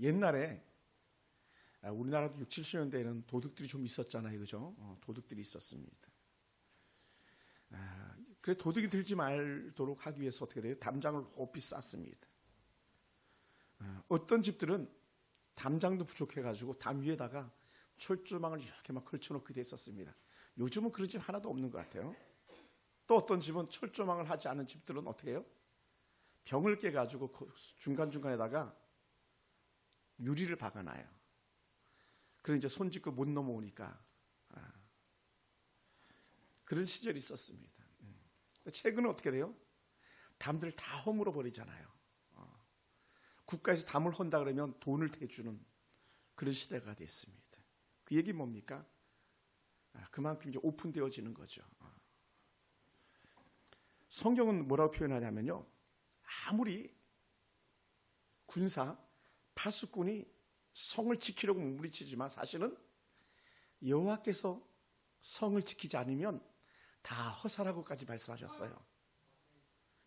옛날에 우리나라도 6, 70년대에는 도둑들이 좀 있었잖아요. 그죠? 도둑들이 있었습니다. 그래서 도둑이 들지 말도록 하기 위해서 어떻게 돼요? 담장을 높이 쌓습니다. 어떤 집들은 담장도 부족해가지고 담 위에다가 철조망을 이렇게 막 걸쳐놓게 됐었습니다. 요즘은 그런 집 하나도 없는 것 같아요. 또 어떤 집은 철조망을 하지 않은 집들은 어떻게 해요? 병을 깨가지고 중간중간에다가 유리를 박아놔요. 그럼 이제 손 짚고 못 넘어오니까. 그런 시절이 있었습니다. 최근은 어떻게 돼요? 담들을 다 허물어 버리잖아요. 국가에서 담을 헌다 그러면 돈을 대주는 그런 시대가 됐습니다. 그 얘기 뭡니까? 그만큼 이제 오픈되어지는 거죠. 성경은 뭐라고 표현하냐면요, 아무리 군사 파수꾼이 성을 지키려고 몸부림치지만 사실은 여호와께서 성을 지키지 않으면 다 허사라고까지 말씀하셨어요.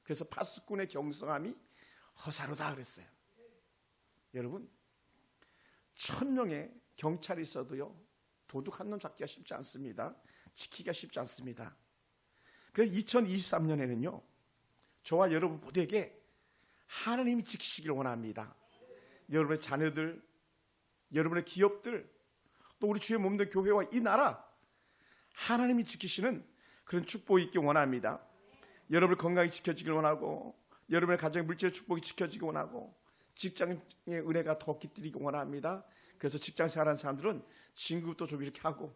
그래서 파수꾼의 경성함이 허사로다 그랬어요. 여러분, 1000명의 경찰이 있어도요, 도둑 한 놈 잡기가 쉽지 않습니다. 지키기가 쉽지 않습니다. 그래서 2023년에는요, 저와 여러분 모두에게 하나님이 지키시길 원합니다. 여러분의 자녀들, 여러분의 기업들, 또 우리 주의 몸된 교회와 이 나라, 하나님이 지키시는 그런 축복이 있길 원합니다. 여러분의 건강이 지켜지길 원하고, 여러분의 가정의 물질의 축복이 지켜지길 원하고, 직장의 은혜가 더 깃들이길 원합니다. 그래서 직장 생활하는 사람들은 진급도 좀 이렇게 하고,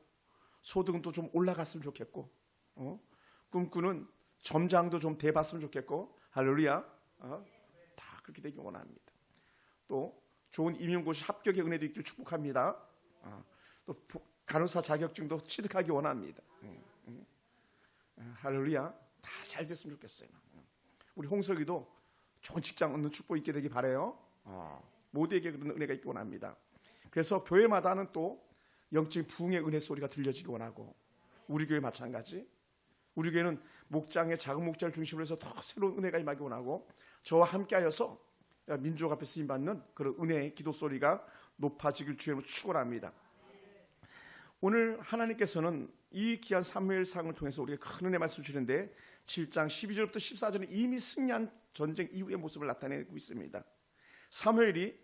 소득은 또 좀 올라갔으면 좋겠고, 꿈꾸는 점장도 좀 돼봤으면 좋겠고, 할렐루야, 다 그렇게 되길 원합니다. 또 좋은 임용고시 합격의 은혜도 있길 축복합니다. 또 간호사 자격증도 취득하기 원합니다. 할렐루야, 다 잘 됐으면 좋겠어요. 우리 홍석이도 좋은 직장 얻는 축복 있게 되기 바라요. 모두에게 그런 은혜가 있기 원합니다. 그래서 교회마다는 또 영적인 부흥의 은혜 소리가 들려지기 원하고, 우리 교회 마찬가지. 우리 교회는 목장의 작은 목장을 중심으로 해서 더 새로운 은혜가 임하기 원하고, 저와 함께하여서 민족 앞에 쓰임받는 그런 은혜의 기도 소리가 높아지길 주님으로 축원합니다. 오늘 하나님께서는 이 귀한 사무엘상을 통해서 우리에게 큰 은혜 말씀을 주는데, 7장 12절부터 14절은 이미 승리한 전쟁 이후의 모습을 나타내고 있습니다. 사무엘이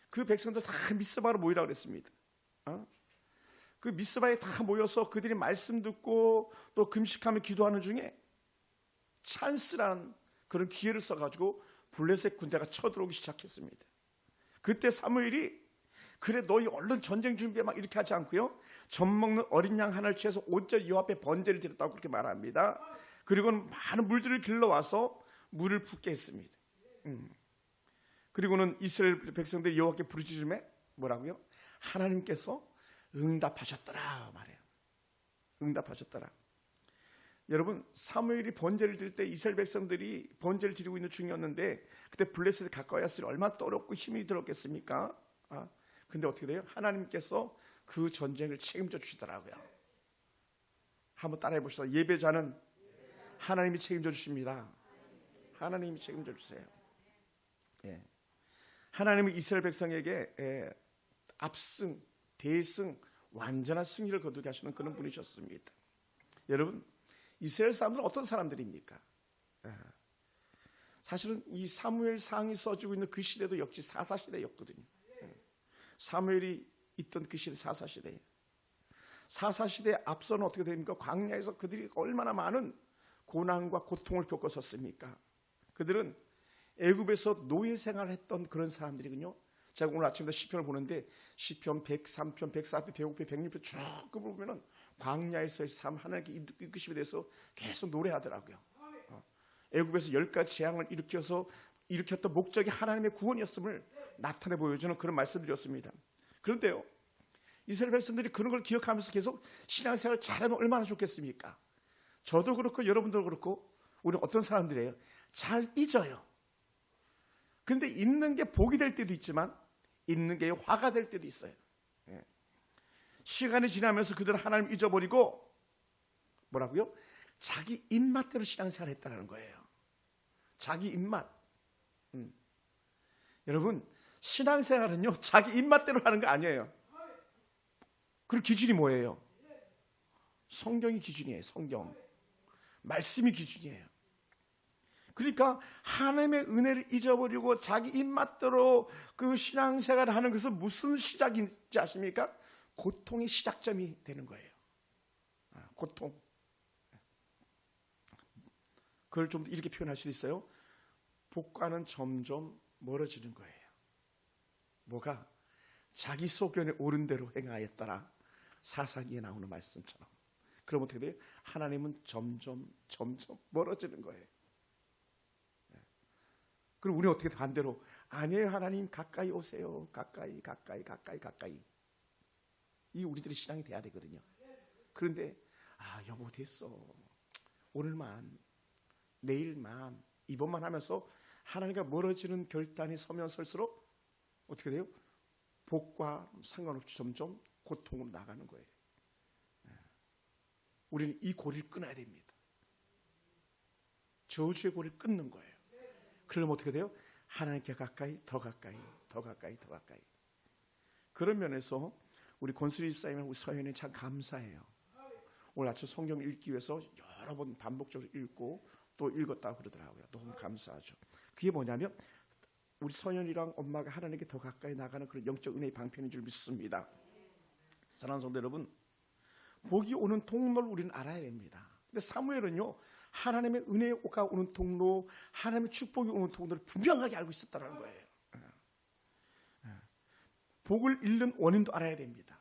그 백성들 다 미스바로 모이라고 그랬습니다. 그 미스바에 다 모여서 그들이 말씀 듣고 또 금식하며 기도하는 중에 찬스라는 그런 기회를 써가지고 블레셋 군대가 쳐들어오기 시작했습니다. 그때 사무엘이, 그래 너희 얼른 전쟁 준비해 막 이렇게 하지 않고요, 젖 먹는 어린 양 하나를 취해서 온전히 여호와 앞에 번제를 드렸다고 그렇게 말합니다. 그리고는 많은 물들을 길러와서 물을 붓게 했습니다. 그리고는 이스라엘 백성들이 여호와께 부르짖음에 뭐라고요? 하나님께서 응답하셨더라 말해요. 응답하셨더라. 여러분, 사무엘이 번제를 드릴 때 이스라엘 백성들이 번제를 드리고 있는 중이었는데, 그때 블레셋에 가까이 왔으니 얼마나 떨었고 힘이 들었겠습니까? 근데 어떻게 돼요? 하나님께서 그 전쟁을 책임져 주시더라고요. 한번 따라해 봅시다. 예배자는 하나님이 책임져 주십니다. 하나님이 책임져 주세요. 예. 하나님은 이스라엘 백성에게 압승, 대승, 완전한 승리를 거두게 하시는 그런 분이셨습니다. 여러분, 이스라엘 사람들은 어떤 사람들입니까? 사실은 이 사무엘상이 써지고 있는 그 시대도 역시 사사시대였거든요. 사무엘이 있던 그 시대, 사사시대에. 사사시대에 앞서는 어떻게 됩니까? 광야에서 그들이 얼마나 많은 고난과 고통을 겪었었습니까? 그들은 애굽에서 노예 생활을 했던 그런 사람들이군요. 제가 오늘 아침부터 시편을 보는데 시편 103편, 104편, 105편, 106편 쭉 보면은 광야에서의 삶, 하나님께 이끄심에 대해서 계속 노래하더라고요. 애굽에서 10가지 재앙을 일으켰던 목적이 하나님의 구원이었음을 나타내 보여주는 그런 말씀드렸습니다. 그런데요, 이스라엘 백성들이 그런 걸 기억하면서 계속 신앙생활을 잘하면 얼마나 좋겠습니까? 저도 그렇고 여러분도 그렇고 우리는 어떤 사람들이에요? 잘 잊어요. 그런데 잊는 게 복이 될 때도 있지만 잊는 게 화가 될 때도 있어요. 시간이 지나면서 그들은 하나님 잊어버리고 뭐라고요? 자기 입맛대로 신앙생활을 했다는 거예요. 자기 입맛. 여러분, 신앙생활은요 자기 입맛대로 하는 거 아니에요. 그 기준이 뭐예요? 성경이 기준이에요. 성경 말씀이 기준이에요. 그러니까 하나님의 은혜를 잊어버리고 자기 입맛대로 그 신앙생활을 하는 것은 무슨 시작인지 아십니까? 고통의 시작점이 되는 거예요. 고통. 그걸 좀 이렇게 표현할 수도 있어요. 복과는 점점 멀어지는 거예요. 뭐가? 자기 소견에 옳은 대로 행하였더라. 사사기에 나오는 말씀처럼. 그럼 어떻게 돼요? 하나님은 점점 멀어지는 거예요. 그럼 우리는 어떻게 반대로 아니에요. 하나님 가까이 오세요. 가까이. 이 우리들의 신앙이 돼야 되거든요. 그런데 여보 됐어. 오늘만 내일만 이번만 하면서 하나님과 멀어지는 결단이 서면 설수록 어떻게 돼요? 복과 상관없이 점점 고통으로 나가는 거예요. 우리는 이 고리를 끊어야 됩니다. 저주의 고리를 끊는 거예요. 그러면 어떻게 돼요? 하나님께 가까이, 더 가까이. 그런 면에서 우리 권수리 집사님과 우리 서현이 참 감사해요. 오늘 아침 성경 읽기 위해서 여러 번 반복적으로 읽고 또 읽었다고 그러더라고요. 너무 감사하죠. 그게 뭐냐면 우리 서현이랑 엄마가 하나님께 더 가까이 나가는 그런 영적 은혜의 방편인 줄 믿습니다. 사랑하는 성도 여러분, 복이 오는 통로를 우리는 알아야 됩니다. 근데 사무엘은요 하나님의 은혜가 오는 통로, 하나님의 축복이 오는 통로를 분명하게 알고 있었다는 거예요. 복을 잃는 원인도 알아야 됩니다.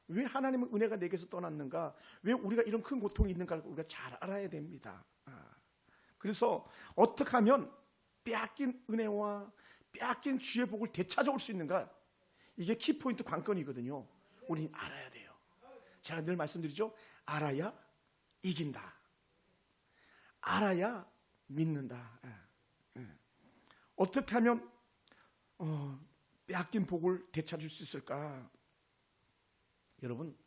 왜 하나님의 은혜가 내게서 떠났는가, 왜 우리가 이런 큰 고통이 있는가를 우리가 잘 알아야 됩니다. 그래서 어떻게 하면 빼앗긴 은혜와 빼앗긴 주의 복을 되찾아올 수 있는가, 이게 키포인트 관건이거든요. 우리는 알아야 돼요. 제가 늘 말씀드리죠. 알아야 이긴다. 알아야 믿는다. 어떻게 하면 빼앗긴 복을 되찾을 수 있을까? 여러분,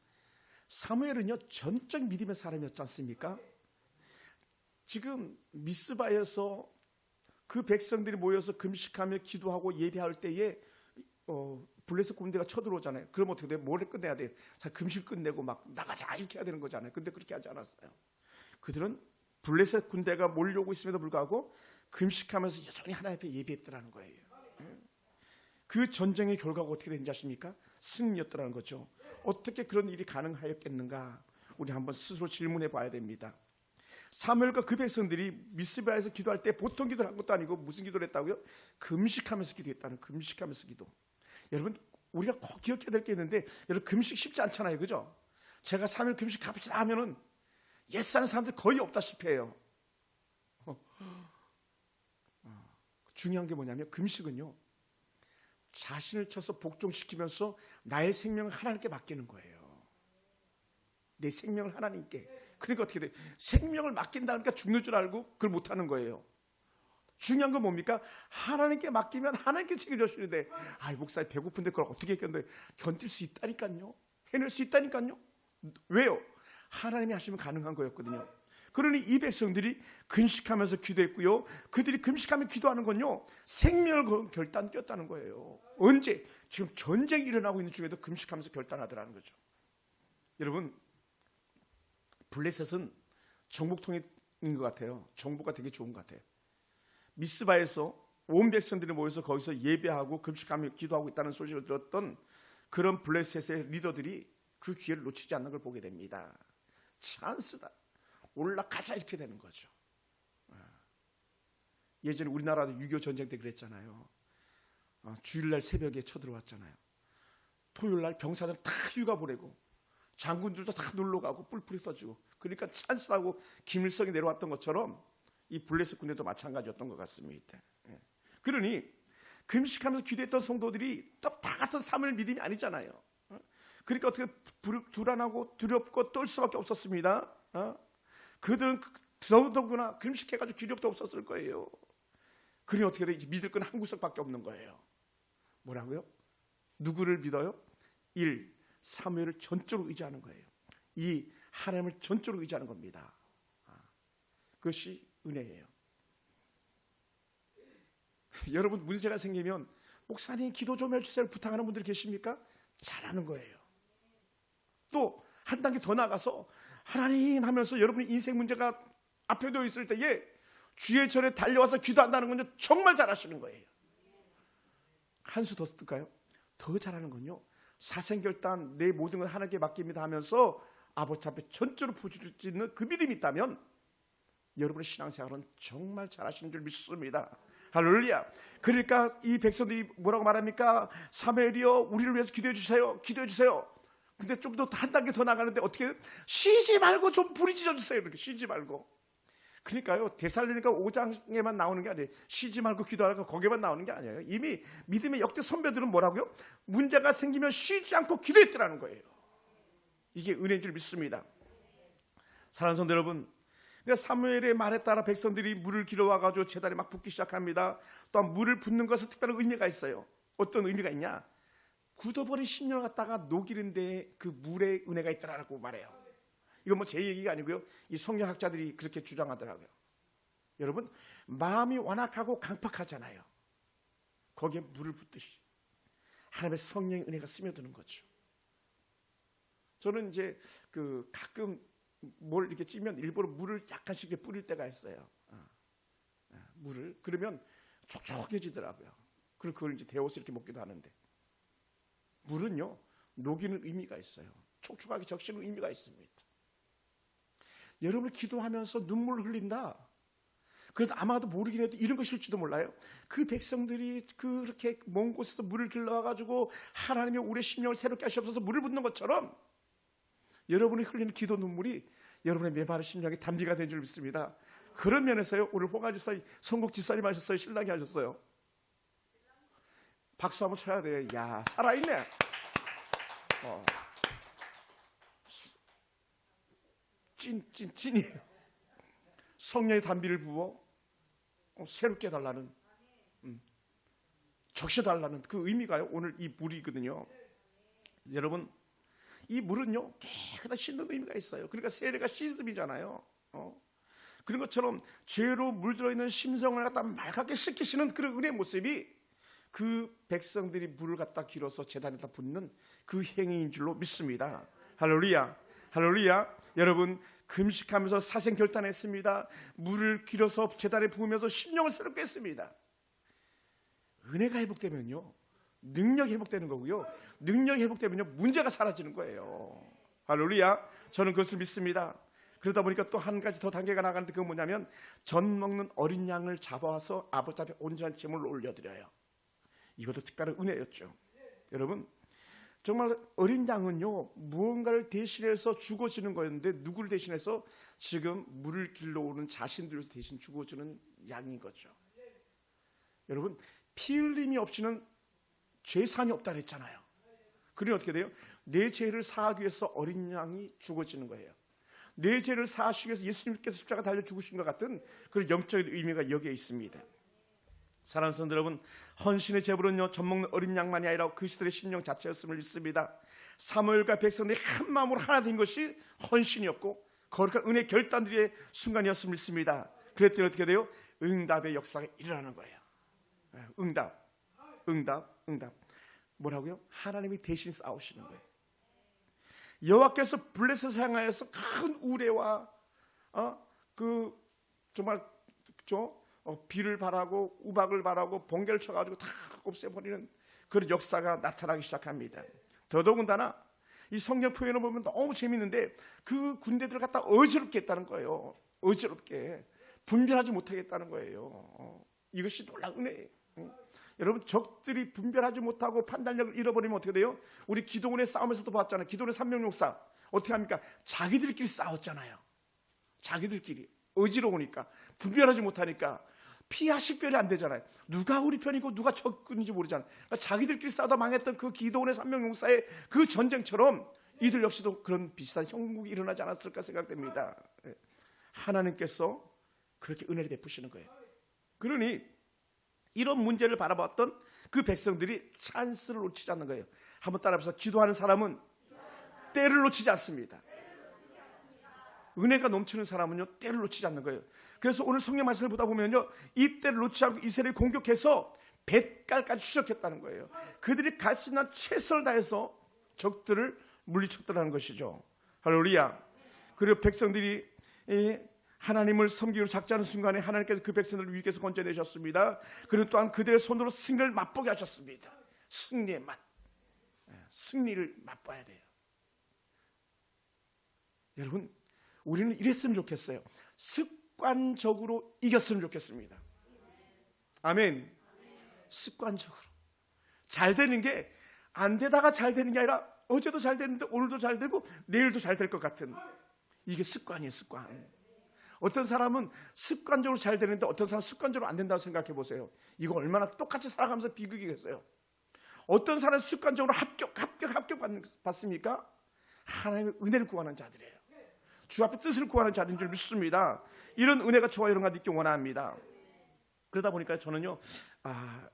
사무엘은요 전적 믿음의 사람이었지 않습니까? 지금 미스바에서 그 백성들이 모여서 금식하며 기도하고 예배할 때에 블레셋 군대가 쳐들어오잖아요. 그럼 어떻게 돼요? 뭐를 끝내야 돼요? 자, 금식 끝내고 막 나가자 이렇게 해야 되는 거잖아요. 근데 그렇게 하지 않았어요. 그들은 블레셋 군대가 몰려오고 있음에도 불구하고 금식하면서 여전히 하나님 앞에 예배했더라는 거예요. 그 전쟁의 결과가 어떻게 된지 아십니까? 승리였더라는 거죠. 어떻게 그런 일이 가능하였겠는가? 우리 한번 스스로 질문해 봐야 됩니다. 사무엘과 그 백성들이 미스바에서 기도할 때 보통 기도를 한 것도 아니고 무슨 기도를 했다고요? 금식하면서 기도했다는, 금식하면서 기도. 여러분, 우리가 꼭 기억해야 될 게 있는데, 여러분 금식 쉽지 않잖아요, 그죠? 제가 3일 금식 갑시다 하면은 예스 하는 사람들 거의 없다시피 해요. 중요한 게 뭐냐면 금식은요 자신을 쳐서 복종시키면서 나의 생명을 하나님께 맡기는 거예요. 내 생명을 하나님께. 그러니까 어떻게 돼? 생명을 맡긴다니까 죽는 줄 알고 그걸 못하는 거예요. 중요한 건 뭡니까? 하나님께 맡기면 하나님께 책임져 주시는데, 목사님 배고픈데 그걸 어떻게 견딜 수 있다니까요. 해낼 수 있다니까요. 왜요? 하나님이 하시면 가능한 거였거든요. 그러니 이 백성들이 금식하면서 기도했고요. 그들이 금식하며 기도하는 건요 생명을 결단 뛰었다는 거예요. 언제? 지금 전쟁이 일어나고 있는 중에도 금식하면서 결단하더라는 거죠. 여러분, 블레셋은 정복통인 것 같아요. 정보가 되게 좋은 것 같아요. 미스바에서 온 백성들이 모여서 거기서 예배하고 금식하며 기도하고 있다는 소식을 들었던 그런 블레셋의 리더들이 그 기회를 놓치지 않는 걸 보게 됩니다. 찬스다, 올라가자, 이렇게 되는 거죠. 예전에 우리나라도 6.25 전쟁 때 그랬잖아요. 주일날 새벽에 쳐들어왔잖아요. 토요일날 병사들 다 휴가 보내고 장군들도 다 놀러가고 뿔뿔이 써주고, 그러니까 찬스라고 김일성이 내려왔던 것처럼 이 블레셋 군대도 마찬가지였던 것 같습니다. 그러니 금식하면서 기도했던 성도들이 또 다 같은 사무엘 믿음이 아니잖아요. 그러니까 어떻게 불안하고 두렵고 떨 수밖에 없었습니다. 그들은 더더구나 금식해가지고 기력도 없었을 거예요. 그러니 어떻게 돼? 믿을 건 한 구석밖에 없는 거예요. 뭐라고요? 누구를 믿어요? 1. 사무엘을 전적으로 의지하는 거예요. 2. 하나님을 전적으로 의지하는 겁니다. 그것이 은혜예요. 여러분, 문제가 생기면 목사님 기도 좀 해주세요 부탁하는 분들이 계십니까? 잘하는 거예요. 또 한 단계 더 나가서 하나님 하면서 여러분의 인생 문제가 앞에 놓여 있을 때에 주의 전에 달려와서 기도한다는 건요 정말 잘하시는 거예요. 한 수 더 쓸까요? 더 잘하는 건요 사생결단 내 모든 걸 하나님께 맡깁니다 하면서 아버지 앞에 전적으로 부르짖는 그 믿음이 있다면 여러분의 신앙생활은 정말 잘하시는 줄 믿습니다. 할렐루야. 그러니까 이 백성들이 뭐라고 말합니까? 사무엘이여 우리를 위해서 기도해 주세요. 기도해 주세요. 근데 좀 더 한 단계 더 나가는데 어떻게 쉬지 말고 좀 부르짖어 주세요. 이렇게 쉬지 말고. 그러니까요 데살로니가 5장에만 나오는 게 아니에요. 쉬지 말고 기도하라고 거기에만 나오는 게 아니에요. 이미 믿음의 역대 선배들은 뭐라고요? 문제가 생기면 쉬지 않고 기도했더라는 거예요. 이게 은혜인 줄 믿습니다. 사랑하는 성도 여러분, 그러니까 사무엘의 말에 따라 백성들이 물을 길어와가지고 제단에 막 붓기 시작합니다. 또한 물을 붓는 것은 특별한 의미가 있어요. 어떤 의미가 있냐? 굳어버린 심령을 갖다가 녹이는데 그 물의 은혜가 있다라고 말해요. 이건 뭐 제 얘기가 아니고요. 이 성경학자들이 그렇게 주장하더라고요. 여러분 마음이 완악하고 강팍하잖아요. 거기에 물을 붓듯이 하나님의 성령의 은혜가 스며드는 거죠. 저는 이제 그 가끔 뭘 이렇게 찌면 일부러 물을 약간씩 이렇게 뿌릴 때가 있어요. 물을 그러면 촉촉해지더라고요. 그리고 그걸 이제 데워서 이렇게 먹기도 하는데 물은요 녹이는 의미가 있어요. 촉촉하게 적시는 의미가 있습니다. 여러분이 기도하면서 눈물을 흘린다. 그래도 아마도 모르긴 해도 이런 것일지도 몰라요. 그 백성들이 그렇게 먼 곳에서 물을 길러와가지고 하나님이 우리의 심령을 새롭게 하시옵소서 물을 붓는 것처럼 여러분이 흘리는 기도 눈물이 여러분의 메마른 심령에 담비가 된 줄 믿습니다. 그런 면에서요 오늘 호가 집사님 성국 집사님 하셨어요? 신랑이 하셨어요? 박수 한번 쳐야 돼요. 야 살아있네. 찐이에요. 성령의 담비를 부어 새롭게 해달라는 적셔달라는 그 의미가요 오늘 이 물이거든요. 여러분 이 물은요 깨끗하게 씻는 의미가 있어요. 그러니까 세례가 씻음이잖아요. 그런 것처럼 죄로 물들어 있는 심성을 갖다 맑게 씻기시는 그런 은혜의 모습이 그 백성들이 물을 갖다 길어서 제단에다 붓는 그 행위인 줄로 믿습니다. 할렐루야. 할렐루야. 여러분 금식하면서 사생결단했습니다. 물을 길어서 제단에 부으면서 심령을 새롭게 했습니다. 은혜가 회복되면요 능력이 회복되는 거고요. 능력이 회복되면요 문제가 사라지는 거예요. 할렐루야. 저는 그것을 믿습니다. 그러다 보니까 또 한 가지 더 단계가 나가는데 그건 뭐냐면 전 먹는 어린 양을 잡아와서 아버지 앞에 온전한 제물을 올려드려요. 이것도 특별한 은혜였죠. 여러분 정말 어린 양은요 무언가를 대신해서 죽어지는 거였는데 누구를 대신해서 지금 물을 길러오는 자신들을 대신 죽어주는 양인 거죠. 여러분 피 흘림이 없이는 죄산이 없다 그랬잖아요. 그러니 어떻게 돼요? 내 죄를 사하기 위해서 어린 양이 죽어지는 거예요. 내 죄를 사하시기 위해서 예수님께서 십자가 달려 죽으신 것 같은 그런 영적인 의미가 여기에 있습니다. 사랑하는 성도 여러분, 헌신의 제물은요 젖먹는 어린 양만이 아니라 그 시들의 심령 자체였음을 믿습니다. 사무엘과 백성들이 한 마음으로 하나 된 것이 헌신이었고 거룩한 은혜의 결단들의 순간이었음을 믿습니다. 그랬더니 어떻게 돼요? 응답의 역사가 일어나는 거예요. 응답. 뭐라고요? 하나님이 대신 싸우시는 거예요. 여호와께서 블레셋을 향하여서 큰 우레와 정말 비를 바라고 우박을 바라고 번개를 쳐가지고 다 없애버리는 그런 역사가 나타나기 시작합니다. 더더군다나 이 성경 표현을 보면 너무 재밌는데 그 군대들을 갖다 어지럽게 했다는 거예요. 어지럽게 분별하지 못하겠다는 거예요. 이것이 놀라운 은혜예요. 여러분 적들이 분별하지 못하고 판단력을 잃어버리면 어떻게 돼요? 우리 기도원의 싸움에서도 봤잖아요. 기도원의 3명용사 어떻게 합니까? 자기들끼리 싸웠잖아요. 자기들끼리 어지러우니까 분별하지 못하니까 피하 식별이 안 되잖아요. 누가 우리 편이고 누가 적군인지 모르잖아요. 그러니까 자기들끼리 싸우다 망했던 그 기도원의 3명용사의 그 전쟁처럼 이들 역시도 그런 비슷한 형국이 일어나지 않았을까 생각됩니다. 하나님께서 그렇게 은혜를 베푸시는 거예요. 그러니 이런 문제를 바라봤던 그 백성들이 찬스를 놓치지 않는 거예요. 한번 따라해서 기도하는 사람은 때를 놓치지 않습니다. 은혜가 넘치는 사람은요 때를 놓치지 않는 거예요. 그래서 오늘 성경 말씀을 보다 보면요 이 때를 놓치지 않고 이스라엘을 공격해서 뱃갈까지 추적했다는 거예요. 그들이 갈 수 있는 최선을 다해서 적들을 물리쳤더라는 것이죠. 할렐루야. 그리고 백성들이 하나님을 섬기기로 작정하는 순간에 하나님께서 그 백성들을 위기에서 건져내셨습니다. 그리고 또한 그들의 손으로 승리를 맛보게 하셨습니다. 승리의 맛, 승리를 맛봐야 돼요. 여러분, 우리는 이랬으면 좋겠어요. 습관적으로 이겼으면 좋겠습니다. 아멘. 습관적으로 잘 되는 게 안 되다가 잘 되는 게 아니라 어제도 잘 됐는데 오늘도 잘 되고 내일도 잘 될 것 같은, 이게 습관이에요. 습관. 어떤 사람은 습관적으로 잘 되는데 어떤 사람은 습관적으로 안 된다고 생각해 보세요. 이거 얼마나 똑같이 살아가면서 비극이겠어요. 어떤 사람은 습관적으로 합격 받습니까? 하나님의 은혜를 구하는 자들이에요. 주 앞에 뜻을 구하는 자들인 줄 믿습니다. 이런 은혜가 저와 여러분과 있기 원합니다. 그러다 보니까 저는요,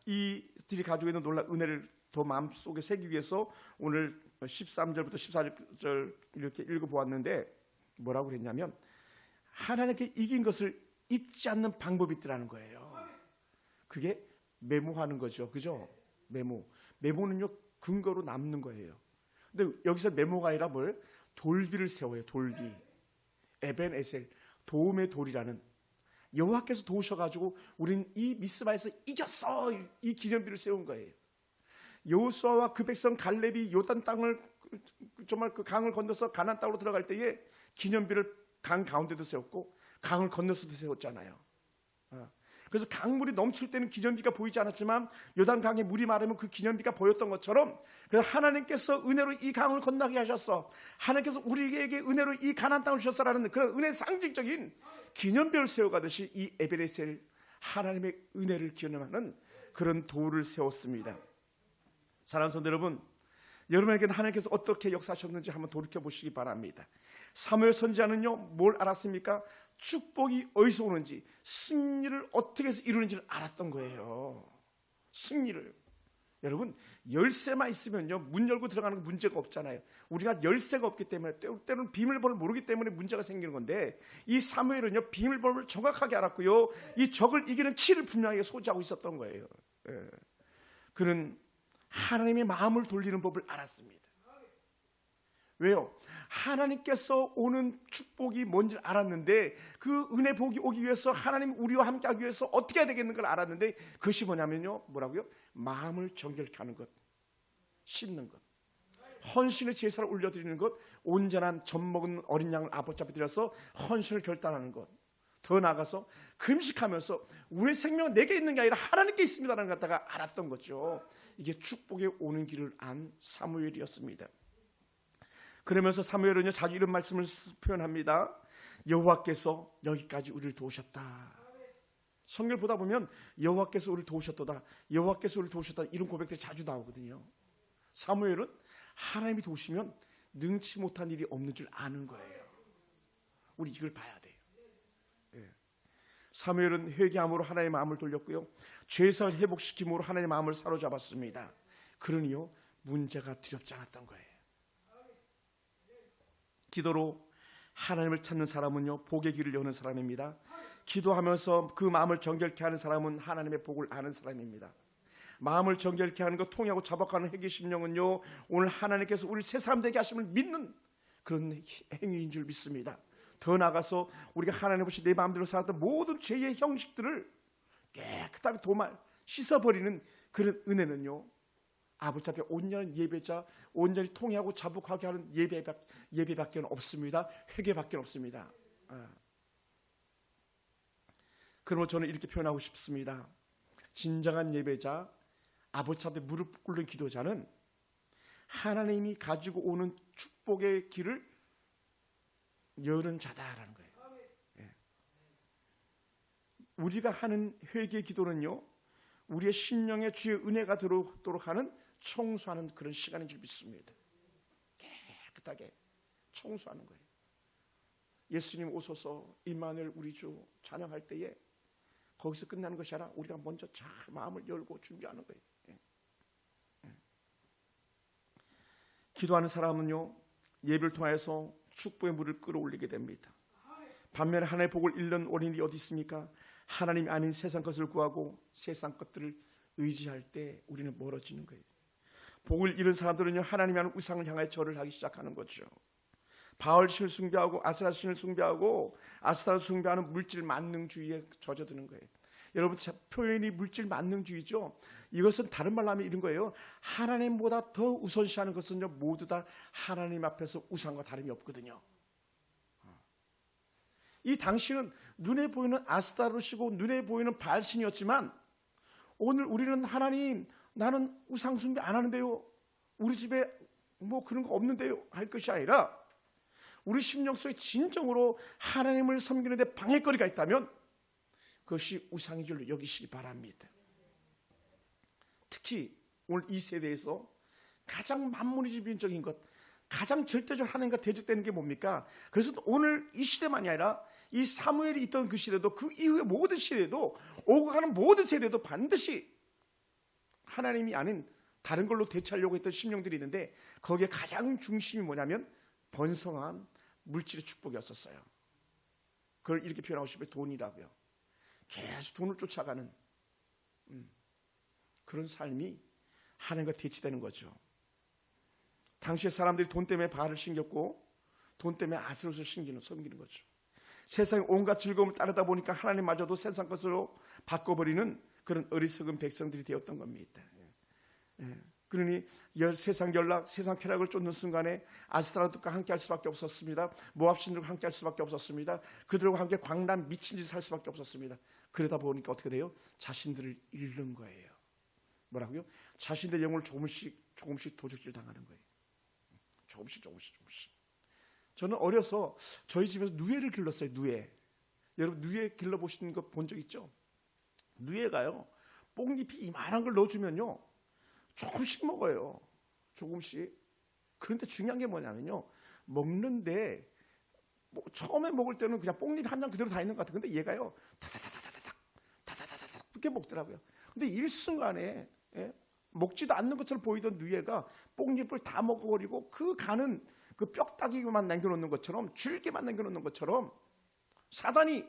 이들이 가지고 있는 놀라운 은혜를 더 마음속에 새기기 위해서 오늘 13절부터 14절 이렇게 읽어보았는데, 뭐라고 그랬냐면 하나님께 이긴 것을 잊지 않는 방법이 있더라는 거예요. 그게 메모하는 거죠. 그죠? 메모는요 근거로 남는 거예요. 근데 여기서 메모가 아니라 뭘? 돌비를 세워요. 돌비. 에벤에셀, 도움의 돌이라는, 여호와께서 도우셔가지고 우린 이 미스바에서 이겼어, 이 기념비를 세운 거예요. 여호수아와 그 백성 갈렙이 요단 땅을, 정말 그 강을 건너서 가나안 땅으로 들어갈 때에 기념비를 강 가운데도 세웠고 강을 건너서도 세웠잖아요. 그래서 강물이 넘칠 때는 기념비가 보이지 않았지만 요단강에 물이 마르면 그 기념비가 보였던 것처럼, 그래서 하나님께서 은혜로 이 강을 건너게 하셨어, 하나님께서 우리에게 은혜로 이 가나안 땅을 주셨어라는 그런 은혜 상징적인 기념비를 세워가듯이 이 에베레셀, 하나님의 은혜를 기념하는 그런 돌을 세웠습니다. 사랑하는 성도 여러분, 여러분에게는 하나님께서 어떻게 역사하셨는지 한번 돌이켜 보시기 바랍니다. 사무엘 선지자는요 뭘 알았습니까? 축복이 어디서 오는지, 승리를 어떻게 해서 이루는지를 알았던 거예요. 승리를. 여러분, 열쇠만 있으면요 문 열고 들어가는 거 문제가 없잖아요. 우리가 열쇠가 없기 때문에, 때로는 비밀번호를 모르기 때문에 문제가 생기는 건데, 이 사무엘은요 비밀번호를 정확하게 알았고요, 이 적을 이기는 키를 분명하게 소지하고 있었던 거예요. 그는 하나님의 마음을 돌리는 법을 알았습니다. 왜요? 하나님께서 오는 축복이 뭔지 알았는데, 그 은혜 복이 오기 위해서 하나님 우리와 함께 하기 위해서 어떻게 해야 되겠는 걸 알았는데, 그것이 뭐냐면요, 뭐라고요? 마음을 정결케 하는 것, 씻는 것, 헌신의 제사를 올려드리는 것, 온전한 젖먹은 어린 양을 아버지 앞에 드려서 헌신을 결단하는 것, 더 나아가서 금식하면서 우리의 생명은 내게 있는 게 아니라 하나님께 있습니다라는 걸 갖다가 알았던 거죠. 이게 축복에 오는 길을 안 사무엘이었습니다. 그러면서 사무엘은요 자주 이런 말씀을 표현합니다. 여호와께서 여기까지 우리를 도우셨다. 성경을 보다 보면 여호와께서 우리를 도우셨도다, 여호와께서 우리를 도우셨다, 이런 고백들이 자주 나오거든요. 사무엘은 하나님이 도우시면 능치 못한 일이 없는 줄 아는 거예요. 우리 이걸 봐야 돼요. 사무엘은 회개함으로 하나님의 마음을 돌렸고요, 죄사를 회복시킴으로 하나님의 마음을 사로잡았습니다. 그러니요 문제가 두렵지 않았던 거예요. 기도로 하나님을 찾는 사람은요 복의 길을 여는 사람입니다. 기도하면서 그 마음을 정결케 하는 사람은 하나님의 복을 아는 사람입니다. 마음을 정결케 하는 것, 통하고 자박하는 회개 심령은요 오늘 하나님께서 우리 새 사람 되게 하심을 믿는 그런 행위인 줄 믿습니다. 더 나아가서 우리가 하나님 없이 내 마음대로 살았던 모든 죄의 형식들을 깨끗하게 도말 씻어버리는 그런 은혜는요 아버지 앞에 온전한 예배자, 온전히 통회하고 자복하게 하는 예배밖에 없습니다. 회개밖에 없습니다. 그러면 저는 이렇게 표현하고 싶습니다. 진정한 예배자, 아버지 앞에 무릎 꿇는 기도자는 하나님이 가지고 오는 축복의 길을 여는 자다라는 거예요. 우리가 하는 회개 기도는요 우리의 심령에 주의 은혜가 들어오도록 하는 청소하는 그런 시간인 줄 믿습니다. 깨끗하게 청소하는 거예요. 예수님 오소서 임마누엘 우리 주 찬양할 때에 거기서 끝나는 것이 아니라 우리가 먼저 잘 마음을 열고 준비하는 거예요. 기도하는 사람은요 예배를 통해서 축복의 물을 끌어올리게 됩니다. 반면에 하나님의 복을 잃는 원인이 어디 있습니까? 하나님이 아닌 세상 것을 구하고 세상 것들을 의지할 때 우리는 멀어지는 거예요. 복을 잃은 사람들은요, 하나님이 하는 우상을 향하여 절을 하기 시작하는 거죠. 바알 신을 숭배하고 아스라 신을 숭배하고 아스타를 숭배하는 물질 만능주의에 젖어드는 거예요. 여러분, 표현이 물질 만능주의죠. 이것은 다른 말로 하면 이런 거예요. 하나님보다 더 우선시하는 것은요, 모두 다 하나님 앞에서 우상과 다름이 없거든요. 이 당시는 눈에 보이는 아스타로시고 눈에 보이는 바알신이었지만, 오늘 우리는 하나님, 나는 우상 숭배 안 하는데요, 우리 집에 뭐 그런 거 없는데요 할 것이 아니라, 우리 심령 속에 진정으로 하나님을 섬기는 데 방해거리가 있다면 그것이 우상인 줄로 여기시기 바랍니다. 특히 오늘 이 세대에서 가장 만무리지변적인 것, 가장 절대적으로 하나님과 대적되는 게 뭡니까? 그래서 오늘 이 시대만이 아니라 이 사무엘이 있던 그 시대도, 그 이후의 모든 시대도, 오고 가는 모든 세대도 반드시 하나님이 아닌 다른 걸로 대체하려고 했던 심령들이 있는데, 거기에 가장 중심이 뭐냐면 번성한 물질의 축복이었었어요. 그걸 이렇게 표현하고 싶어요. 돈이라고요. 계속 돈을 쫓아가는 그런 삶이 하나님과 대치되는 거죠. 당시에 사람들이 돈 때문에 바알을 신겼고, 돈 때문에 아스롯을 섬기는 거죠. 세상의 온갖 즐거움을 따르다 보니까 하나님마저도 세상 것으로 바꿔버리는 그런 어리석은 백성들이 되었던 겁니다. 그러니 세상 연락, 세상 쾌락을 쫓는 순간에 아스타롯과 함께 할 수밖에 없었습니다. 모압 신들과 함께 할 수밖에 없었습니다. 그들과 함께 광란 미친 짓을 할 수밖에 없었습니다. 그러다 보니까 어떻게 돼요? 자신들을 잃는 거예요. 뭐라고요? 자신들의 영혼을 조금씩 도둑질 당하는 거예요. 조금씩. 저는 어려서 저희 집에서 누에를 길렀어요. 누에. 여러분, 누에 길러보신 거 본 적 있죠? 누에가요, 뽕잎이 이만한 걸 넣어주면요, 조금씩 먹어요. 조금씩. 그런데 중요한 게 뭐냐면요, 먹는데 처음에 먹을 때는 그냥 뽕잎 한 장 그대로 다 있는 것 같아요. 근데 얘가요, 다다다다닥 그렇게 먹더라고요. 근데 일순간에 먹지도 않는 것처럼 보이던 누에가 뽕잎을 다 먹어버리고, 그 간은 그 뼈다귀만 남겨놓는 것처럼, 줄기만 남겨놓는 것처럼 사단이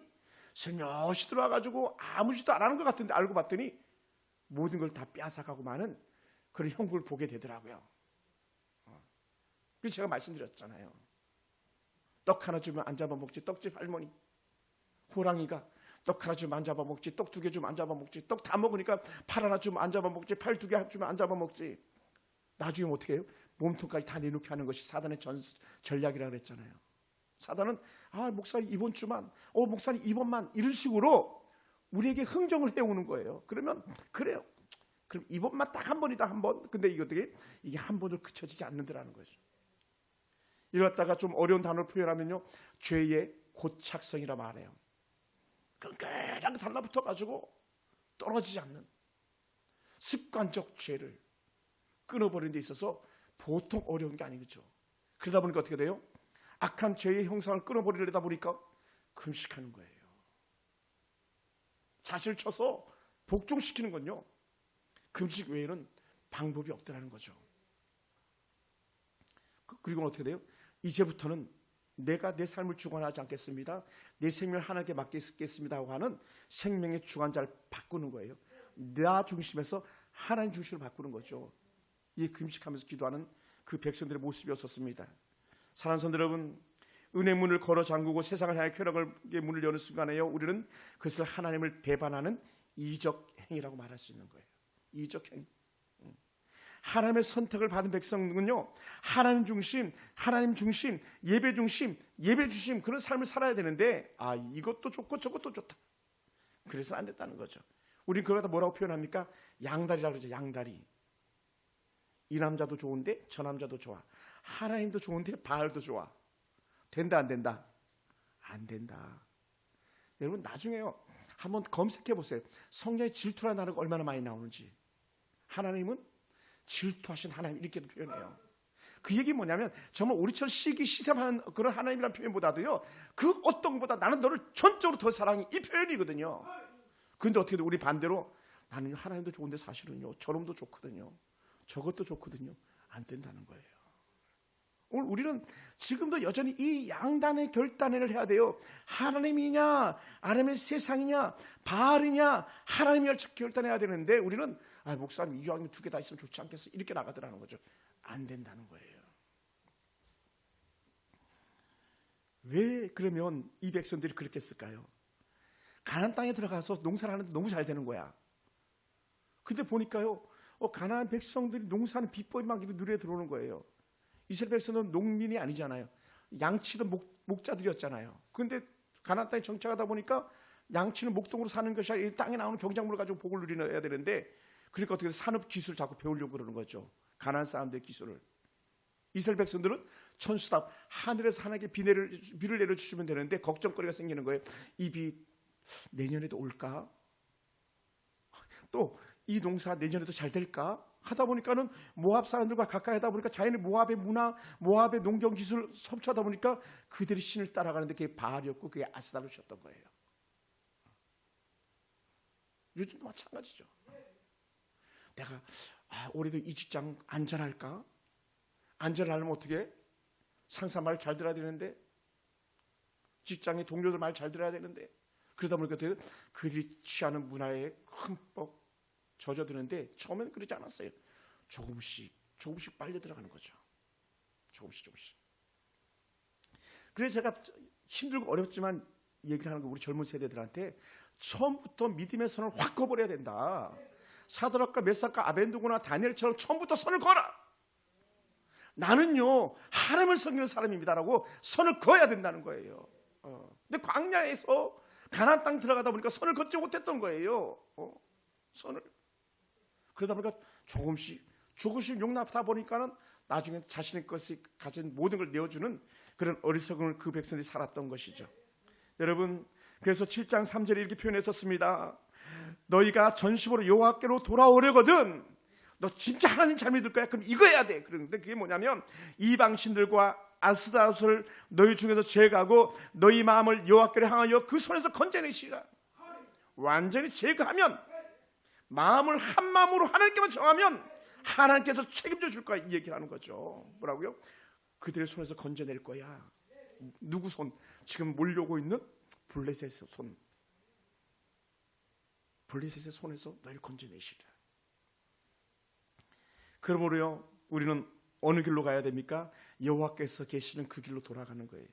슬며시 들어와가지고 아무 짓도 안 하는 것 같은데 알고 봤더니 모든 걸 다 빼앗아가고 마는 그런 형국을 보게 되더라고요. 그래서 제가 말씀드렸잖아요. 떡 하나 주면 안 잡아먹지 떡집 할머니. 호랑이가 떡 하나 주면 안 잡아먹지, 떡 2개 주면 안 잡아먹지, 떡 다 먹으니까 팔 하나 주면 안 잡아먹지, 팔 2개 주면 안 잡아먹지. 나중에 어떻게 해요? 몸통까지 다 내놓게 하는 것이 사단의 전략이라고 그랬잖아요. 사단은 목사님 이번 주만, 목사님 이번만, 이런 식으로 우리에게 흥정을 해오는 거예요. 그러면 그래요. 그럼 이번만 딱 한 번이다, 한 번. 근데 이게 한 번으로 그쳐지지 않는다라는 거죠. 이러다가 좀 어려운 단어로 표현하면요, 죄의 고착성이라 말해요. 끈끈하게 달라붙어가지고 떨어지지 않는 습관적 죄를 끊어버리는 데 있어서 보통 어려운 게 아니겠죠. 그러다 보니까 어떻게 돼요? 악한 죄의 형상을 끊어버리려다 보니까 금식하는 거예요. 자신을 쳐서 복종시키는 건요, 금식 외에는 방법이 없더라는 거죠. 그리고 어떻게 돼요? 이제부터는 내가 내 삶을 주관하지 않겠습니다. 내 생명을 하나님께 맡기겠습니다 하고 하는 생명의 주관자를 바꾸는 거예요. 나 중심에서 하나님 중심으로 바꾸는 거죠. 이 금식하면서 기도하는 그 백성들의 모습이었었습니다. 사랑하는 성도 여러분, 은혜 문을 걸어 잠그고 세상을 향해 쾌락의 문을 여는 순간에요, 우리는 그것을 하나님을 배반하는 이적 행위라고 말할 수 있는 거예요. 이적 행위. 하나님의 선택을 받은 백성은요, 하나님 중심, 예배 중심, 예배 주심, 그런 삶을 살아야 되는데, 이것도 좋고 저것도 좋다. 그래서 안 됐다는 거죠. 우린 그걸 갖다 뭐라고 표현합니까? 양다리라고 그러죠. 양다리. 이 남자도 좋은데 저 남자도 좋아. 하나님도 좋은데 바알도 좋아. 된다 안 된다? 안 된다. 여러분, 나중에요, 한번 검색해 보세요. 성경에 질투라는 단어가 얼마나 많이 나오는지. 하나님은 질투하신 하나님, 이렇게도 표현해요. 그 얘기 뭐냐면, 정말 우리처럼 시기시샘하는 그런 하나님이라는 표현보다도요, 그 어떤 것보다 나는 너를 전적으로 더 사랑해, 이 표현이거든요. 그런데 어떻게 돼? 우리 반대로 나는 하나님도 좋은데 사실은요, 저놈도 좋거든요, 저것도 좋거든요. 안 된다는 거예요. 오늘 우리는 지금도 여전히 이 양단의 결단을 해야 돼요. 하나님이냐, 아니면 세상이냐, 바알이냐, 하나님이냐 결단해야 되는데, 우리는 목사님 이왕이면 2개 다 있으면 좋지 않겠어? 이렇게 나가더라는 거죠. 안 된다는 거예요. 왜 그러면 이 백성들이 그렇게 했을까요? 가나안 땅에 들어가서 농사를 하는데 너무 잘 되는 거야. 근데 보니까요, 가나안 백성들이 농사하는 비법이 막 눈에 들어오는 거예요. 이스라엘 백성은 농민이 아니잖아요. 양치던 목자들이었잖아요. 그런데 가나안 땅에 정착하다 보니까 양치는 목동으로 사는 것이 아니라 이 땅에 나오는 경작물을 가지고 복을 누려야 되는데, 그러니까 어떻게 산업 기술을 자꾸 배우려고 그러는 거죠. 가나안 사람들의 기술을. 이스라엘 백성들은 천수답 하늘에서 하나님께 비를 내려주시면 되는데 걱정거리가 생기는 거예요. 이 비 내년에도 올까? 또 이 농사 내년에도 잘 될까? 하다 보니까는 모압 사람들과 가까이 하다 보니까 자연의 모압의 문화, 모압의 농경 기술 섭취하다 보니까 그들이 신을 따라가는데 그게 바알이었고 그게 아스다롯이었던 거예요. 요즘도 마찬가지죠. 내가 올해도 이 직장 안전할까? 안전하려면 어떻게 해? 상사 말 잘 들어야 되는데, 직장의 동료들 말 잘 들어야 되는데, 그러다 보니까 그들이 취하는 문화에 흠뻑 젖어드는데 처음에는 그러지 않았어요. 조금씩 빨려 들어가는 거죠. 조금씩. 그래서 제가 힘들고 어렵지만 얘기를 하는 거, 우리 젊은 세대들한테 처음부터 믿음의 선을 확 꺼버려야 된다. 사드락과 메삭과 아벤두고나 다니엘처럼 처음부터 선을 거라. 나는요 하나님을 섬기는 사람입니다라고 선을 그어야 된다는 거예요. 근데 광야에서 가나안 땅 들어가다 보니까 선을 걷지 못했던 거예요. 선을. 그러다 보니까 조금씩 용납하다 보니까는 나중에 자신의 것이 가진 모든 걸 내어주는 그런 어리석음을 그 백성들이 살았던 것이죠. 여러분, 그래서 7장 3절에 이렇게 표현했었습니다. 너희가 전심으로 여호와께로 돌아오려거든. 너 진짜 하나님 잘 믿을 거야? 그럼 이거 해야 돼. 그런데 그게 뭐냐면 이방신들과 아스다롯을 너희 중에서 제거하고 너희 마음을 여호와께로 향하여 그 손에서 건져내시라. 완전히 제거하면, 마음을 한 마음으로 하나님께만 정하면 하나님께서 책임져 줄 거야, 이 얘기를 하는 거죠. 뭐라고요? 그들의 손에서 건져낼 거야. 누구 손? 지금 몰려오고 있는 블레셋의 손. 블레셋의 손에서 너희를 건져내시라. 그러므로요, 우리는 어느 길로 가야 됩니까? 여호와께서 계시는 그 길로 돌아가는 거예요.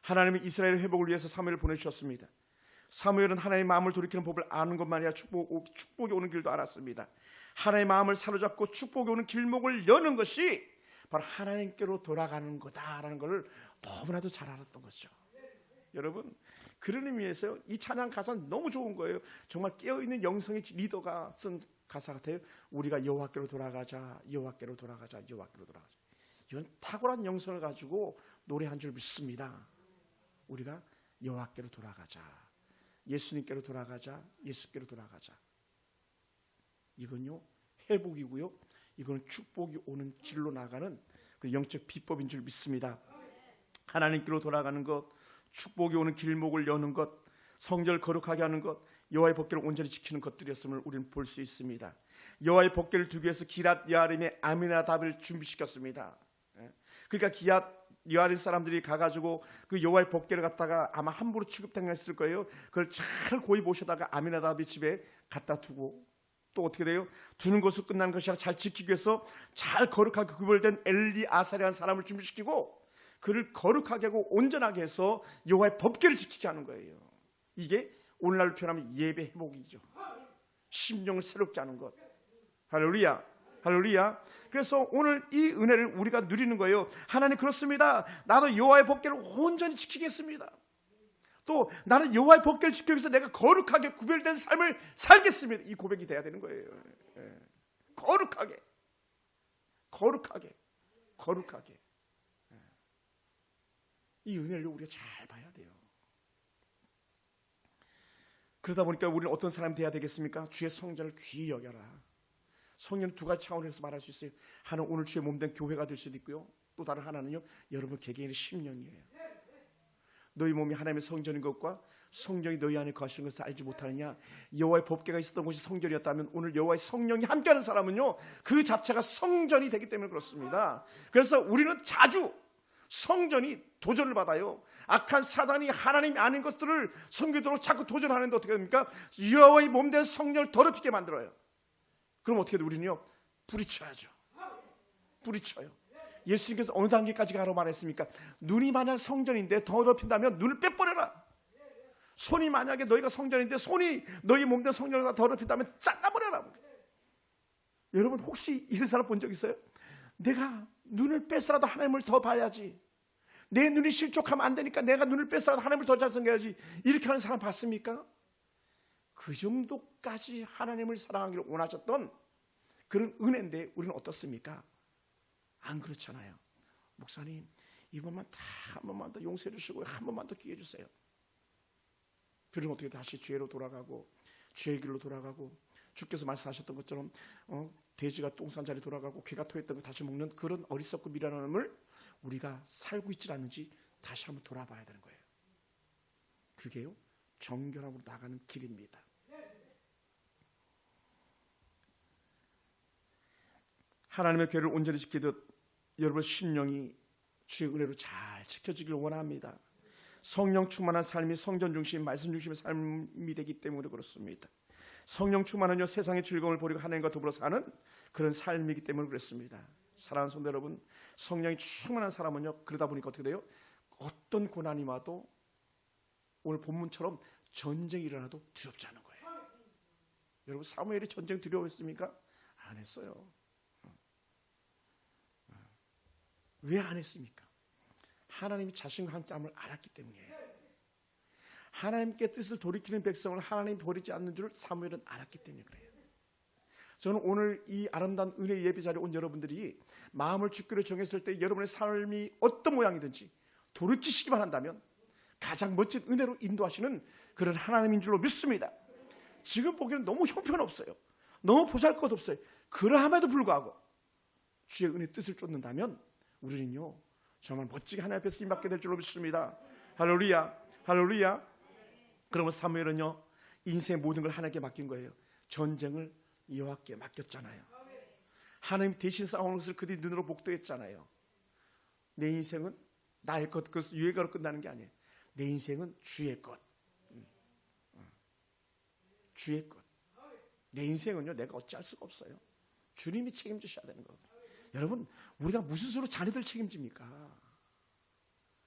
하나님이 이스라엘의 회복을 위해서 사무엘을 보내주셨습니다. 사무엘은 하나님의 마음을 돌이키는 법을 아는 것만이 아니라 축복이 오는 길도 알았습니다. 하나님의 마음을 사로잡고 축복이 오는 길목을 여는 것이 바로 하나님께로 돌아가는 거다라는 것을 너무나도 잘 알았던 것이죠. 여러분, 그런 의미에서 이 찬양 가사는 너무 좋은 거예요. 정말 깨어있는 영성의 리더가 쓴 가사 같아요. 우리가 여호와께로 돌아가자, 여호와께로 돌아가자, 여호와께로 돌아가자. 이건 탁월한 영성을 가지고 노래한 줄 믿습니다. 우리가 여호와께로 돌아가자, 예수님께로 돌아가자, 예수께로 돌아가자. 이건요 회복이고요, 이건 축복이 오는 길로 나가는 그 영적 비법인 줄 믿습니다. 하나님께로 돌아가는 것, 축복이 오는 길목을 여는 것, 성전을 거룩하게 하는 것, 여호와의 법궤를 온전히 지키는 것들이었음을 우리는 볼 수 있습니다. 여호와의 법궤를 두기 위해서 기랏 여아림의 아미나답을 준비시켰습니다. 그러니까 기랏 여아림 사람들이 가가지고 그 여호와의 법궤를 갖다가 아마 함부로 취급당했을 거예요. 그걸 잘 고이 모셔다가 아미나답의 집에 갖다 두고, 또 어떻게 돼요? 두는 것으로 끝나는 것이 아니라 잘 지키기 위해서 잘 거룩하게 구별된 엘리아살이라는 사람을 준비시키고 그를 거룩하게 하고 온전하게 해서 여호와의 법궤를 지키게 하는 거예요. 이게 오늘날로 표현하면 예배 회복이죠. 심령을 새롭게 하는 것. 할렐루야, 할렐루야. 그래서 오늘 이 은혜를 우리가 누리는 거예요. 하나님, 그렇습니다. 나도 여호와의 법궤를 온전히 지키겠습니다. 또 나는 여호와의 법궤를 지키기 위해서 내가 거룩하게 구별된 삶을 살겠습니다. 이 고백이 돼야 되는 거예요. 거룩하게, 거룩하게, 거룩하게. 이 은혜를 우리가 잘 봐야 돼요. 그러다 보니까 우리는 어떤 사람이 돼야 되겠습니까? 주의 성전을 귀히 여겨라. 성령은 두 가지 차원에서 말할 수 있어요. 하나는 오늘 주의 몸된 교회가 될 수도 있고요, 또 다른 하나는요, 여러분 개개인의 심령이에요. 너희 몸이 하나님의 성전인 것과 성령이 너희 안에 거하시는 것을 알지 못하느냐? 여호와의 법궤가 있었던 곳이 성전이었다면 오늘 여호와의 성령이 함께하는 사람은요, 그 자체가 성전이 되기 때문에 그렇습니다. 그래서 우리는 자주 성전이 도전을 받아요. 악한 사단이 하나님이 아닌 것들을 섬기도록 자꾸 도전하는데 어떻게 됩니까? 여호와의 몸된 성전을 더럽히게 만들어요. 그럼 어떻게 돼? 우리는요 부딪혀야죠. 부딪혀요. 예수님께서 어느 단계까지 가라고 말했습니까? 눈이 만약 성전인데 더럽힌다면 눈을 빼버려라. 손이 만약에 너희가 성전인데 손이 너희 몸된 성전을 더럽힌다면 잘라버려라. 여러분 혹시 이런 사람 본 적 있어요? 내가 눈을 뺏어라도 하나님을 더 봐야지. 내 눈이 실족하면 안 되니까 내가 눈을 뺏어라도 하나님을 더 잘 섬겨야지. 이렇게 하는 사람 봤습니까? 그 정도까지 하나님을 사랑하기를 원하셨던 그런 은혜인데 우리는 어떻습니까? 안 그렇잖아요. 목사님 이번만 다 한 번만 더 용서해 주시고 한 번만 더 기회 주세요. 그러면 어떻게 다시 죄로 돌아가고 죄의 길로 돌아가고 주께서 말씀하셨던 것처럼 돼지가 똥 싼 자리 돌아가고 개가 토했던 거 다시 먹는 그런 어리석고 미련함을 우리가 살고 있지 않는지 다시 한번 돌아봐야 되는 거예요. 그게요 정결함으로 나가는 길입니다. 하나님의 계를 온전히 지키듯 여러분의 심령이 주의 은혜로 잘 지켜지길 원합니다. 성령 충만한 삶이 성전 중심, 말씀 중심의 삶이 되기 때문에 그렇습니다. 성령 충만은요 세상의 즐거움을 버리고 하나님과 더불어 사는 그런 삶이기 때문에 그렇습니다. 사랑하는 성도 여러분, 성령이 충만한 사람은요 그러다 보니까 어떻게 돼요? 어떤 고난이 와도 오늘 본문처럼 전쟁이 일어나도 두렵지 않은 거예요. 여러분 사무엘이 전쟁 두려워했습니까? 안 했어요. 왜 안 했습니까? 하나님이 자신과 함께함을 알았기 때문이에요. 하나님께 뜻을 돌이키는 백성을 하나님이 버리지 않는 줄 사무엘은 알았기 때문에 그래요. 저는 오늘 이 아름다운 은혜 예배 자리에 온 여러분들이 마음을 죽기로 정했을 때 여러분의 삶이 어떤 모양이든지 돌이키시기만 한다면 가장 멋진 은혜로 인도하시는 그런 하나님인 줄로 믿습니다. 지금 보기에는 너무 형편없어요. 너무 보잘것없어요. 그러함에도 불구하고 주의 은혜 뜻을 쫓는다면 우리는요 정말 멋지게 하나님 앞에 쓰임받게 될 줄로 믿습니다. 할렐루야, 할렐루야. 그러면 사무엘은요 인생의 모든 걸 하나님께 맡긴 거예요. 전쟁을 여호와께 맡겼잖아요. 하나님 대신 싸우는 것을 그들이 눈으로 목도했잖아요. 내 인생은 나의 것, 그것은 유예가로 끝나는 게 아니에요. 내 인생은 주의 것, 주의 것. 내 인생은요 내가 어찌할 수가 없어요. 주님이 책임지셔야 되는 거거든요. 여러분 우리가 무슨 수로 자녀들 책임집니까?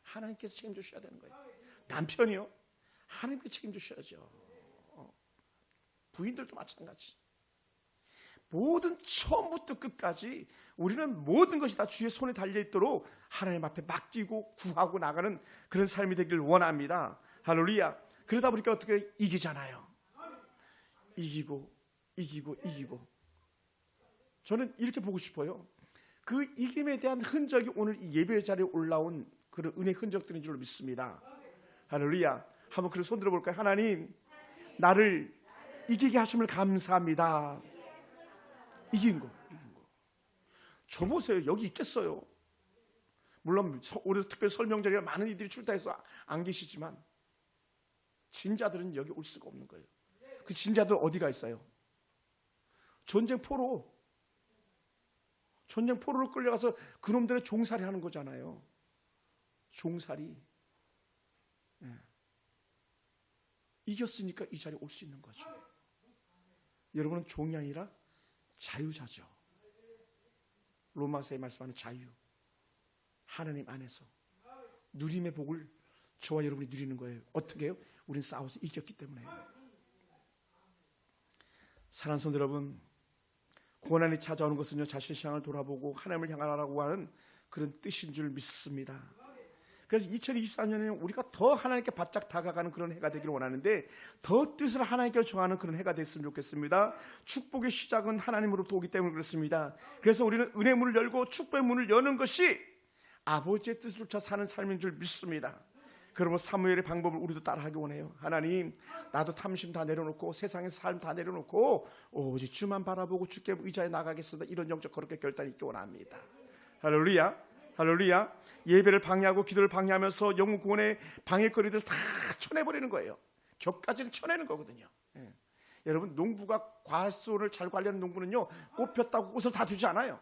하나님께서 책임주셔야 되는 거예요. 남편이요 하나님께 책임주셔야죠. 부인들도 마찬가지. 모든 처음부터 끝까지 우리는 모든 것이 다 주의 손에 달려있도록 하나님 앞에 맡기고 구하고 나가는 그런 삶이 되길 원합니다. 할렐루야. 그러다 보니까 어떻게 이기잖아요. 이기고 저는 이렇게 보고 싶어요. 그 이김에 대한 흔적이 오늘 이 예배 자리에 올라온 그런 은혜 흔적들인 줄 믿습니다. 할렐루야. 한번 그런 손 들어볼까요? 하나님 나를 이기게 하심을 감사합니다. 이긴 거. 저 보세요. 여기 있겠어요. 물론 우리 특별 설명자리에 많은 이들이 출타해서 안 계시지만 진자들은 여기 올 수가 없는 거예요. 그 진자들 어디가 있어요? 전쟁포로로 끌려가서 그놈들의 종살이 하는 거잖아요. 종살이. 이겼으니까 이 자리에 올 수 있는 거죠. 여러분은 종이 아니라 자유자죠. 로마서에 말씀하는 자유. 하나님 안에서 누림의 복을 저와 여러분이 누리는 거예요. 어떻게 해요? 우린 싸워서 이겼기 때문에. 사랑하는 성도 여러분, 고난이 찾아오는 것은요 자신의 신앙을 돌아보고 하나님을 향하라고 하는 그런 뜻인 줄 믿습니다. 그래서 2024년에는 우리가 더 하나님께 바짝 다가가는 그런 해가 되기를 원하는데 더 뜻을 하나님께 정하는 그런 해가 됐으면 좋겠습니다. 축복의 시작은 하나님으로부터 오기 때문에 그렇습니다. 그래서 우리는 은혜의 문을 열고 축복의 문을 여는 것이 아버지의 뜻을 쫓아 사는 삶인 줄 믿습니다. 그러면 사무엘의 방법을 우리도 따라하기 원해요. 하나님 나도 탐심 다 내려놓고 세상의 삶 다 내려놓고 오직 주만 바라보고 주께 의지하여 나가겠습니다. 이런 영적 거룩의 결단이 있기 원합니다. 할렐루야, 할렐루야. 예배를 방해하고 기도를 방해하면서 영혼 구원의 방해거리들 다 쳐내버리는 거예요. 격까지는 쳐내는 거거든요. 여러분 농부가 과수를 잘 관리하는 농부는요 꽃 폈다고 꽃을 다 두지 않아요.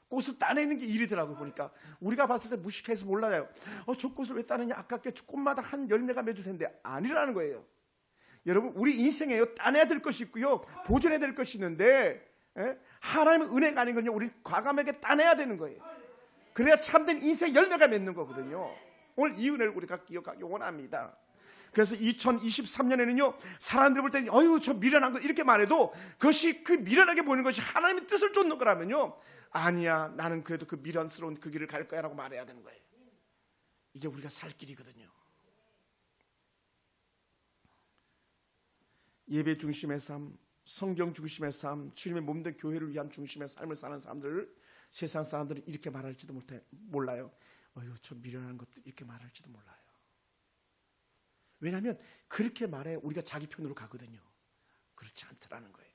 꽃을 따내는 게 일이더라고요. 보니까 우리가 봤을 때 무식해서 몰라요. 저 꽃을 왜 따느냐, 아깝게 저 꽃마다 한 열매가 맺을 텐데. 아니라는 거예요. 여러분, 우리 인생에요, 따내야 될 것이 있고요, 보존해야 될 것이 있는데, 하나님의 은혜가 아닌 건요, 우리 과감하게 따내야 되는 거예요. 그래야 참된 인생 열매가 맺는 거거든요. 오늘 이 은혜를 우리가 기억하기 원합니다. 그래서 2023년에는요, 사람들 볼 때 어휴 저 미련한 거 이렇게 말해도 그것이 그 미련하게 보이는 것이 하나님의 뜻을 쫓는 거라면요, 아니야 나는 그래도 그 미련스러운 그 길을 갈 거야 라고 말해야 되는 거예요. 이게 우리가 살 길이거든요. 예배 중심의 삶, 성경 중심의 삶, 주님의 몸된 교회를 위한 중심의 삶을 사는 사람들, 세상 사람들은 이렇게 말할지도 몰라요. 어휴 저 미련한 것도 이렇게 말할지도 몰라요. 왜냐하면 그렇게 말해 우리가 자기 편으로 가거든요. 그렇지 않더라는 거예요.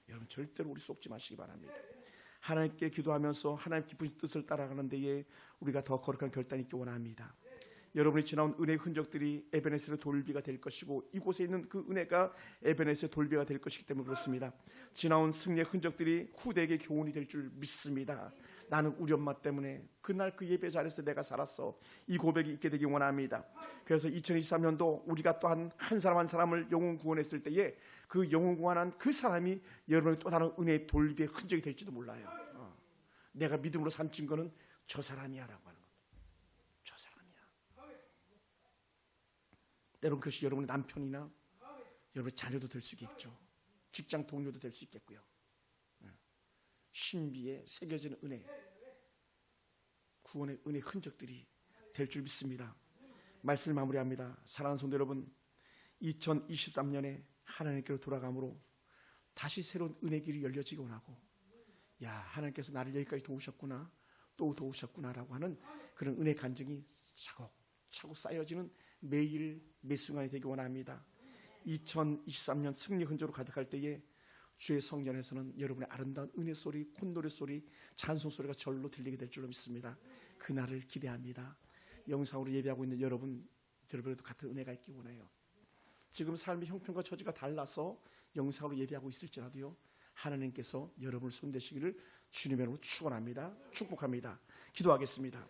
여러분 절대로 우리 속지 마시기 바랍니다. 하나님께 기도하면서 하나님 기쁘신 뜻을 따라가는 데에 우리가 더 거룩한 결단이 있기 원합니다. 여러분이 지나온 은혜의 흔적들이 에베네셀의 돌비가 될 것이고, 이곳에 있는 그 은혜가 에베네셀의 돌비가 될 것이기 때문에 그렇습니다. 지나온 승리의 흔적들이 후대에게 교훈이 될 줄 믿습니다. 나는 우리 엄마 때문에 그날 그 예배 자리에서 내가 살았어, 이 고백이 있게 되기 원합니다. 그래서 2023년도 우리가 또한 한 사람 한 사람을 영혼 구원했을 때에 그 영혼 구원한 그 사람이 여러분의 또 다른 은혜의 돌비의 흔적이 될지도 몰라요. 내가 믿음으로 산 증거는 저 사람이야 라고 하는 겁니다. 저 사람이야. 여러분 그것이 여러분의 남편이나 여러분의 자녀도 될 수 있겠죠. 직장 동료도 될 수 있겠고요. 신비에 새겨지는 은혜, 구원의 은혜 흔적들이 될 줄 믿습니다. 말씀을 마무리합니다. 사랑하는 성도 여러분, 2023년에 하나님께로 돌아감으로 다시 새로운 은혜 길이 열려지기 원하고, 야 하나님께서 나를 여기까지 도우셨구나, 또 도우셨구나라고 하는 그런 은혜 간증이 차곡차곡 쌓여지는 매일 매 순간이 되기 원합니다. 2023년 승리 흔적으로 가득할 때에 주의 성전에서는 여러분의 아름다운 은혜 소리, 콧노래 소리, 찬송 소리가 절로 들리게 될 줄로 믿습니다. 그날을 기대합니다. 영상으로 예배하고 있는 여러분들도 같은 은혜가 있기 원해요. 지금 삶의 형편과 처지가 달라서 영상으로 예배하고 있을지라도요, 하나님께서 여러분을 손대시기를 주님의 이름으로 축원합니다. 축복합니다. 기도하겠습니다.